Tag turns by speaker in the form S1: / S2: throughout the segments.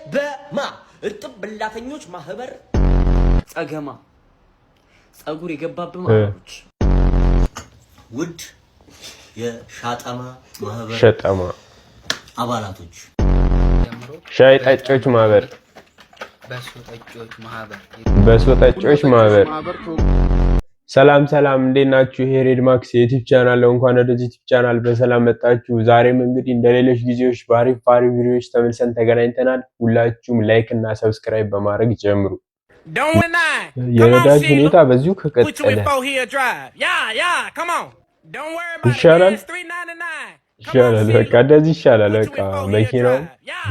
S1: በማ እርጥብ በላተኞች ማህበር ጸገማ ጸጉር የገባበት ማህበሮች ውድ የሻጠማ ማህበር
S2: ሸጠማ
S1: አባላቶች
S2: ሻይ ጠጮች ማህበር በሶ ጠጮች ማህበር ሰላም ሰላም እንዴት ናችሁ? ይሄ ሬድ ማክስ የዩቲዩብ ቻናል ነው። እንኳን ወደዚህ ዩቲዩብ ቻናል በሰላም መጣችሁ። ዛሬም እንግዲህ እንደሌሎች ጊዜዎች ባሪፍ ቪዲዮዎች ተመልሰን ተገናኝተናል። ሁላችሁም ላይክ እና ሰብስክራይብ በማድረግ ጀምሩ። የነዳጅ ሁኔታ በዚሁ ከቀጠለ ይሻላል። በቃ እንደዚህ ይሻላል። በቃ መኪናው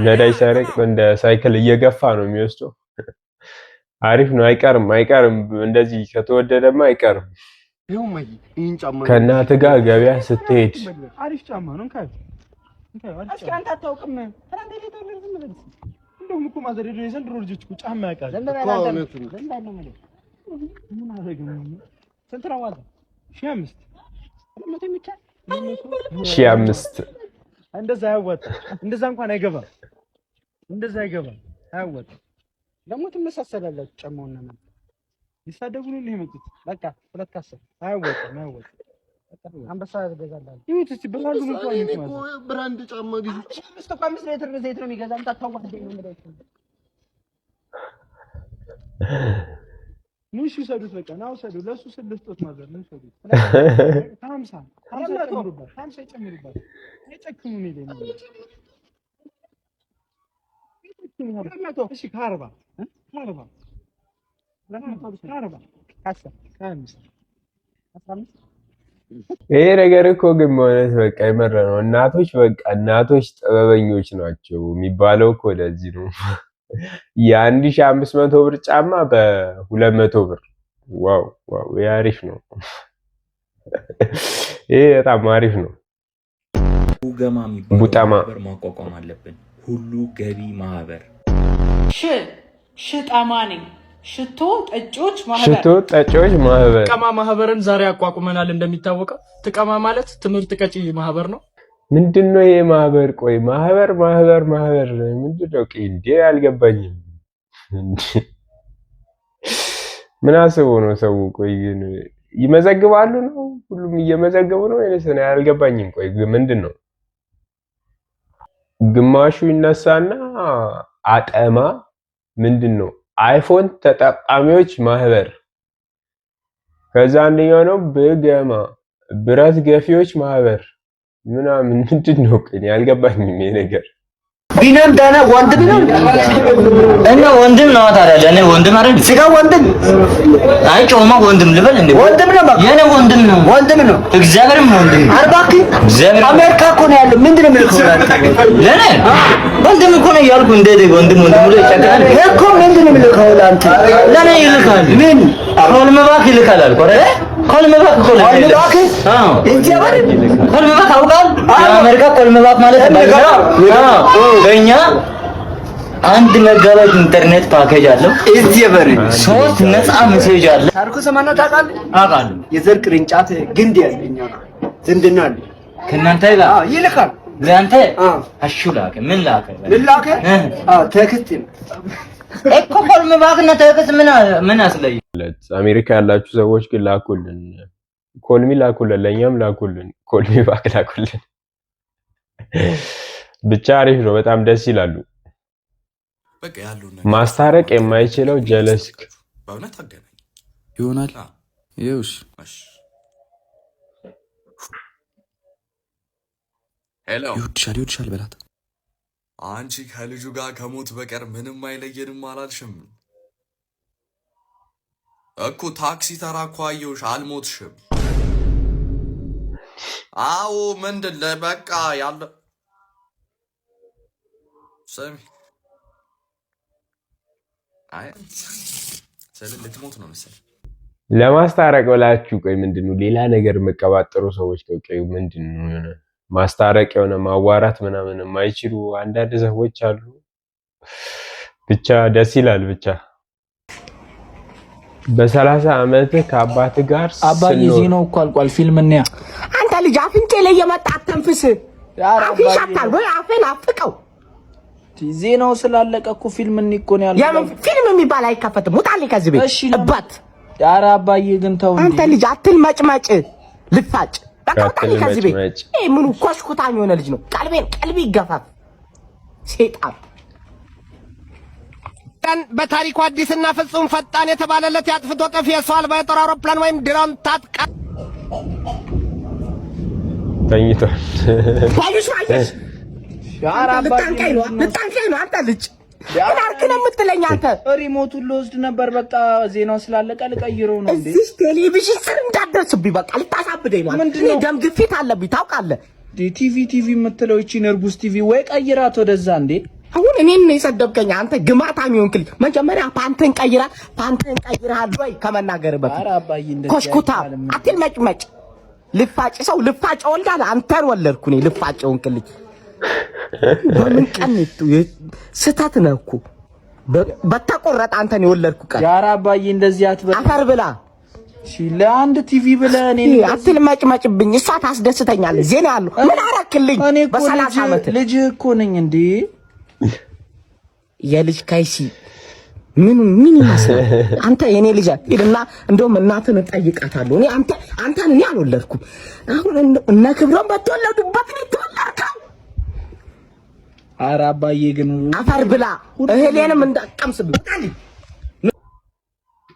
S2: ነዳጅ ሳይረቅ እንደ ሳይክል እየገፋ ነው የሚወስደው። አሪፍ ነው። አይቀርም እንደዚህ ከተወደደማ አይቀርም። ከእናት ጋር ገበያ ስትሄድ
S3: አሪፍ ጫማ ነው። እስኪ አንተ አታውቅም። እንደውም እኮ ማዘር የዘንድሮ ልጆች እኮ ጫማ ያውቃል። ስንት ነው ዋጋ?
S2: 1500
S3: እንደዛ አያዋጣም። እንደዛ እንኳን አይገባም። አያዋጣም። ደግሞ ትመሳሰላላችሁ። ጫማውና ማለት ይሳደቡልኝ የመጡት በቃ ሁለት ካሰብ አያዋጣም። አንበሳ ያገዛላል። ይሁት እስቲ ብራንዱ እንኳን ይመስል ብራንድ ጫማ ግዙ። 5 ሊትር ዘይት ነው የሚገዛ። አንተ አታዋህደኝ ነው ማለት ነው። ንሽ ሰዱት በቃ ናው ሰዱ ለሱ ስልስጦት ማለት ነው። ሰዱት 50 ጨምሩባት የጨክሙ ነው ይለኝ። እሺ ካርባ
S2: ይሄ ነገር እኮ ግን ማለት በቃ የመረ ነው። እናቶች ጥበበኞች ናቸው የሚባለው እኮ ለዚህ ነው። የ1500 ብር ጫማ በ200 ብር ዋው ይሄ አሪፍ ነው። ይሄ በጣም አሪፍ ነው።
S1: ሁገማ የሚባለው ማህበር ማቋቋም አለብን። ሁሉ ገቢ ማህበር
S4: ሽጣማ ነኝ። ሽቶ ጠጮች ማህበር
S3: ጥቃማ ማህበርን ዛሬ አቋቁመናል። እንደሚታወቀው ጥቃማ ማለት ትምህርት ቀጪ ማህበር ነው።
S2: ምንድነው ይሄ ማህበር? ቆይ ማህበር ምንድነው? እንዴ አልገባኝም። ምን አስበው ነው ሰው? ቆይ ግን ይመዘግባሉ ነው? ሁሉም እየመዘገቡ ነው ወይስ ነው? አልገባኝም። ቆይ ምንድነው? ግማሹ ይነሳና አጠማ ምንድነው? አይፎን ተጠቃሚዎች ማህበር። ከዛ አንደኛው ነው ብገማ ብረት ገፊዎች ማህበር ምናምን ምንድነው? ግን ያልገባኝም ይሄ ነገር።
S5: ቢናም ዳና ወንድም ነው እና ወንድም ነው ታዲያ ለኔ ወንድም አይደል? ስጋ ወንድም አይ ጮማ ወንድም ልበል እንዴ? ወንድም ነው በቃ የኔ ወንድም ነው። እግዚአብሔርም ነው ወንድም። አርባክ እግዚአብሔር አሜሪካ እኮ ነው ያለው። ምንድነው የምልከው? ለኔ ወንድም እኮ ነው ያልኩ። እንዴ ወንድም ብሎ ይጨካል እኮ። ምንድነው የምልከው? ለአንተ ለኔ ይልካል። ምን ኮልመባክ ይልካል አልኩ አይደል? ኮልመባክ አዎ እግዚአብሔር ኮልመባክ አውቃል። የአሜሪካ ኮልመባክ ማለት በእኛ 1 ሜጋባይት ኢንተርኔት ፓኬጅ አለው። እዚህ በረ 3 ነፃ ሜሴጅ አለ። ታርኩ ሰማና ታውቃለህ? የዘር ቅርንጫፍ ግንድ ያለኛ ዝንድና አለ ከእናንተ ጋር ይልካል። ለአንተ አሹላከ ምን ላከ ቴክስት እኮ ኮልመባክና ቴክስት ምን አስለይ።
S2: አሜሪካ ያላችሁ ሰዎች ግን ላኩልን፣ ኮልሚ ላኩልን፣ ለኛም ላኩልን፣ ኮልሚባክ ላኩልን። ብቻ አሪፍ ነው። በጣም ደስ ይላሉ።
S6: በቃ ያለው
S2: ማስታረቅ የማይችለው ጀለስክ
S6: በእውነት አገናኝ ይሆናል። ይውሽ ሄሎ ይውድሻል በላት። አንቺ ከልጁ ጋር ከሞት በቀር ምንም አይለየንም አላልሽም እኮ? ታክሲ ተራ እኮ አየሁሽ፣ አልሞትሽም። አዎ ምንድን ለበቃ ያለ ሰሚ አይ ልትሞት ነው መሰለኝ።
S2: ለማስታረቅ ብላችሁ ቆይ ምንድነው ሌላ ነገር መቀባጠሩ ሰዎች? ቆይ ምንድነው ማስታረቅ የሆነ ማዋራት ምናምን የማይችሉ አንዳንድ ሰዎች አሉ። ብቻ ደስ ይላል። ብቻ በ30 ዓመት ከአባት ጋር
S7: አባዬ ዜናው እኮ አልቋል። ፊልም እንያ።
S8: አንተ ልጅ አፍንጬ ላይ የመጣ አተንፍስ። አፍንጫታል ወይ አፈን አፍቀው
S7: ዜናው ስላለቀ እኮ ፊልም እኮ ነው ያለው።
S5: ያ ፊልም የሚባል አይከፈትም። ውጣልኝ ከዚህ ቤት።
S7: እሺ
S5: አባት
S7: ኧረ አባዬ ግን ተው እንዴ
S5: አንተ ልጅ አትልመጭመጭ ልፋጭ። በቃ ውጣልኝ ከዚህ ቤት። ምኑ ኮሽኩታም የሆነ ልጅ ነው። ቀልቢ ይገፋፍ ሴጣን።
S8: በታሪኩ አዲስና ፍጹም ፈጣን የተባለለት ያጥፍቶ ጠፊ የሰው አልባ የጦር አውሮፕላን ወይም ድሮን ታጥቃ
S2: ተኝቷል።
S5: ባዩሽ ልታንቀኝ ነው አንተ ልጅ። ምን ነው የምትለኝ አንተ?
S7: ሪሞቱን ልወስድ ነበር በቃ ዜናው ስላለቀ ልቀይረው ነው እንዴ።
S5: እዚህ ቴሌቪዥን ስር እንዳትደርስብኝ በቃ ልታሳብደኝ ነው። እኔ ደም ግፊት አለብኝ ታውቃለህ።
S7: ቲቪ የምትለው እቺ ነርቡስ ቲቪ ወይ ቀይራት ወደዛ እንዴ።
S5: አሁን እኔን ነው የሰደብከኝ አንተ ግማታም ይሆንክል። መጀመሪያ ፓንተን ቀይራል ወይ ከመናገር በፊት
S7: ኧረ አባዬ እንደዚህ
S5: ኮሽኩታ አትልመጭመጭ። ልፋጭ ሰው ልፋጭ ወልዳል። አንተን ወለድኩ እኔ ልፋጭ ሆንክልኝ። በምን ቀን ስህተት ነው እኮ በተቆረጠ አንተን የወለድኩ ቀን።
S7: ኧረ አባዬ እንደዚህ አትበል።
S5: አፈር ብላ
S7: ለአንድ ቲቪ ብለህ እኔ
S5: አትልመጭመጭብኝ። እሷ ታስደስተኛለች። ዜና ያለው ምን አረክልኝ? በ30 ዓመት
S7: ልጅ እኮ ነኝ እንዴ።
S5: የልጅ ካይሲ ምን ይመስላል? አንተ የኔ ልጅ አይደልና እንደውም እናትን እጠይቃታለሁ። እኔ አንተን እኔ አልወለድኩም። አሁን እነ ክብሮም በተወለዱበት ነው ተወለድከው።
S7: ኧረ አባዬ ግን
S5: አፈር ብላ እህሌንም እንዳቀምስብኝ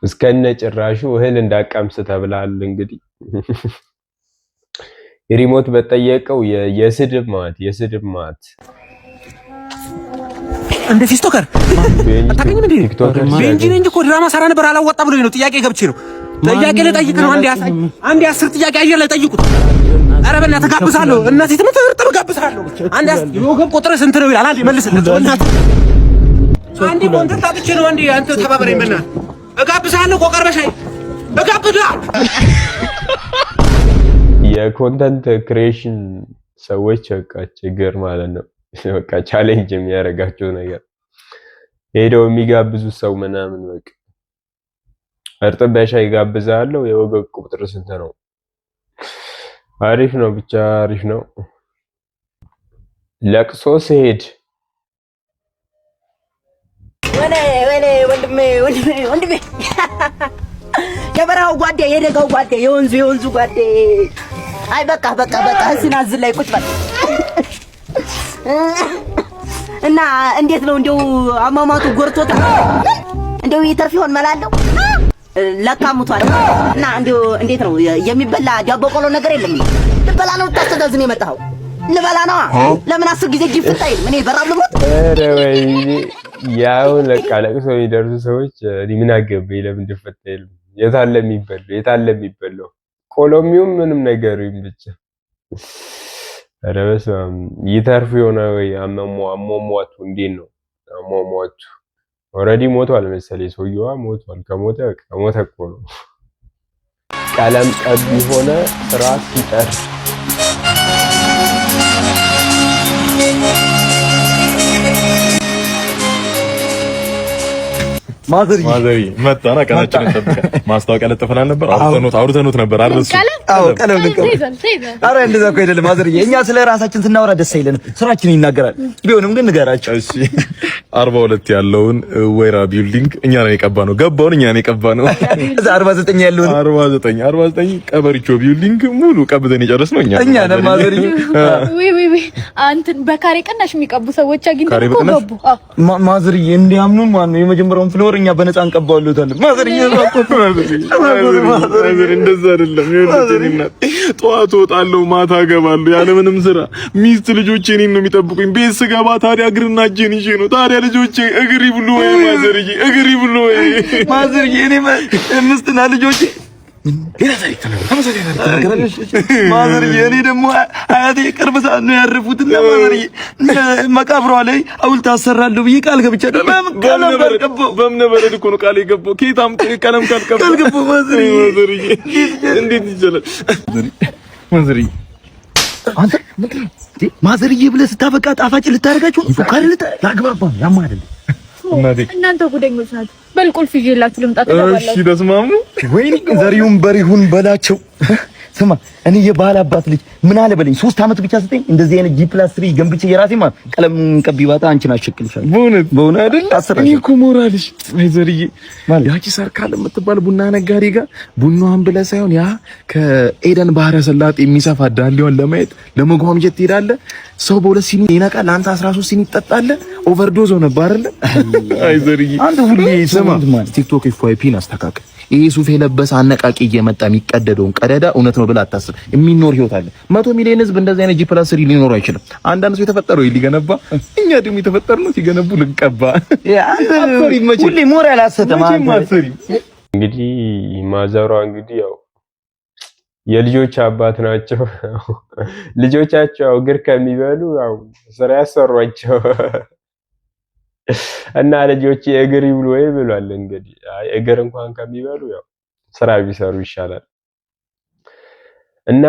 S2: እስከነ ጭራሹ እህል እንዳቀምስ ተብላል። እንግዲህ ሪሞት በጠየቀው የስድብ ማት
S8: እንደ ቲክቶከር አታገኝም እንዴ? ቤንጂን እንጂ እኮ ድራማ ሰራ ነበር አላወጣ ብሎኝ ነው። ጥያቄ ገብቼ ነው። ጥያቄ ልጠይቅ ነው። አንዴ 10 ጥያቄ አየር ላይ ጠይቁት። ኧረ በእናትህ ጋብዛለሁ። እናቴ ትምህርት ጋብዛለሁ። አንዴ የወገብ ቁጥር ስንት ነው ይላል። አንዴ መልስልኝ እናት። አንዴ ኮንትራት አጥቼ ነው። አንዴ አንተ ተባበረኝ በእናትህ። እጋብዛለሁ። ቆቀር በሻይ እጋብዛለሁ።
S2: የኮንተንት ክሪኤሽን ሰዎች በቃ ችግር ማለት ነው። በቃ ቻሌንጅ የሚያደርጋቸው ነገር ሄደው የሚጋብዙ ሰው ምናምን በቃ እርጥብ በሻይ ጋብዛለሁ። የወገብ ቁጥር ስንት ነው? አሪፍ ነው፣ ብቻ አሪፍ ነው። ለቅሶ ሲሄድ
S5: ወንድሜ የበረሃው ጓዴ፣ የደጋው ጓዴ፣ የወንዙ ጓዴ። አይ በቃ እዚህና እዚህ ላይ ቁጭ በል እና እንዴት ነው እንደው አሟሟቱ ጎርቶታል? እንደው ይተርፍ ይሆን መላለው ለካ ሙቷል። እና እንደው እንዴት ነው የሚበላ ዳቦ ቆሎ ነገር የለም? ልበላ ነው ታስተዛዝን የመጣው? ልበላ ነው። ለምን 10 ጊዜ ጅፍት አይልም? እኔ በራብ ልሞት።
S2: ኧረ ወይኔ ያው ለቃ ለቅሶ የሚደርሱ ሰዎች ምን አገባኝ ለምን ጅፍት አይልም? የታለ የሚበላው ቆሎሚውም ምንም ነገር ይም ብቻ። ኧረ በስመ አብ ይተርፍ የሆነ ወይ አሟሟቱ እንዴት ነው አሟሟቱ? ኦልሬዲ ሞቷል መሰለኝ ሰውየዋ ሞቷል። ከሞተ በቃ ሞተ እኮ ነው። ቀለም ቀቢ ሆነ ራስ ይጠር
S9: ማዘሪ መጣና ቀናችን ተጠብቀን ማስታወቂያ ለጥፈናል ነበር። አውርተኖት ነበር አይደል?
S10: አዎ ቀለም ልንቀር። አረ እንደዛ እኮ አይደለም ማዘሪ፣ እኛ ስለ ራሳችን ስናወራ ደስ አይለንም፣ ስራችን ይናገራል። ቢሆንም ግን ንገራቸው።
S9: እሺ 42 ያለውን ወይራ ቢልዲንግ እኛ ነን የቀባነው። ገባውን እኛ ነን የቀባነው።
S10: እዛ 49 ያለውን
S9: 49 ቀበሪቾ ቢልዲንግ ሙሉ ቀብተን የጨረስነው እኛ
S10: ነን ማዘሪ።
S11: ወይ አንተን በካሬ ቅናሽ የሚቀቡ ሰዎች አግኝተን እኮ ገቡ።
S10: ማዘሪ እንዲያምኑን ማን ነው የመጀመሪያውን ፍሎር እኛ በነፃ እንቀባውልታለን። ማዘሪ
S9: እንደዛ አይደለም። ይኸውልህ ጠዋት እወጣለሁ ማታ እገባለሁ ያለምንም ስራ። ሚስት ልጆቼ እኔን ነው የሚጠብቁኝ። ቤት ስገባ ታዲያ እግርና እጄን ይዤ ነው። ታዲያ ልጆቼ እግር ይብሉ ወይ ማዘርዬ፣ እግር ይብሉ ወይ
S10: ማዘርዬ። እኔ ሚስትና ልጆቼ ማዘርዬ፣ እኔ ደግሞ አያቴ ቅርብ ሰዓት ነው ያረፉትና ማዘርዬ መቃብሯ ላይ ሐውልት አሰራለሁ ብዬ ቃል ገብቻለሁ።
S9: በምን ነበር እኮ ነው ቃል የገባው። ኬታም ቀለም ካልገባው ማዘርዬ እንዴት ይችላል ማዘርዬ?
S10: አንተ ማዘርዬ ብለህ ስታበቃ ጣፋጭ ልታደርጋችሁ ሱካር ያግባባ ያማ አይደል?
S11: እናንተ ጉደኞች ናችሁ። በል ቁልፍ ይዤላችሁ ልምጣ። ተባባላችሁ።
S9: እሺ ተስማሙ።
S10: ወይኔ ዘሪሁን በሪሁን በላቸው ስማ እኔ የባህል አባት ልጅ ምን አለ በለኝ 3 አመት ብቻ ስትኝ እንደዚህ አይነት G+3 ገንብቼ የራሴ ማለት ቀለም ቀቢ ባታ አንቺን አሸክልሻለሁ። በእውነት አይደል? እኔ እኮ ሞራልሽ ማዘርዬ ያቺ ሰርካለ የምትባል ቡና ነጋዴ ጋር ቡናዋን ብለህ ሳይሆን ያ ከኤደን ባህረ ሰላጤ የሚሰፋ ዳሊውን ለማየት ለመጓምጀት ትሄዳለህ። ሰው በሁለት ሲኒ ይነቃል፣ አንተ 13 ሲኒ ትጠጣለህ። ኦቨርዶዝ ሆነብህ አይደል? አይዘርዬ አንተ ሁሌ ስማ ቲክቶክ ኤፍዋይፒን አስተካክል። ይሄ ሱፍ የለበሰ አነቃቂ እየመጣ የሚቀደደውን ቀደዳ እውነት ነው ብለህ አታስብ። የሚኖር ህይወት አለ። 100 ሚሊዮን ህዝብ እንደዚህ አይነት G+3 ሊኖር አይችልም። አንዳንድ ሰው የተፈጠረው ሊገነባ፣ እኛ ደግሞ የተፈጠርነው ሲገነቡ ልንቀባ።
S5: ሁሌ ሞራል አሰተማ
S2: እንግዲህ ማዘሯ እንግዲህ ያው የልጆች አባት ናቸው። ልጆቻቸው እግር ከሚበሉ ያው ስራ ያሰሯቸው እና ልጆች እግር ይብሉ ወይ ብሏል። እንግዲህ እግር እንኳን ከሚበሉ ያው ስራ ቢሰሩ ይሻላል። እና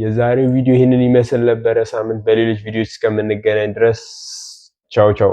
S2: የዛሬው ቪዲዮ ይህንን ይመስል ነበረ። ሳምንት በሌሎች ቪዲዮዎች እስከምንገናኝ ድረስ ቻው ቻው።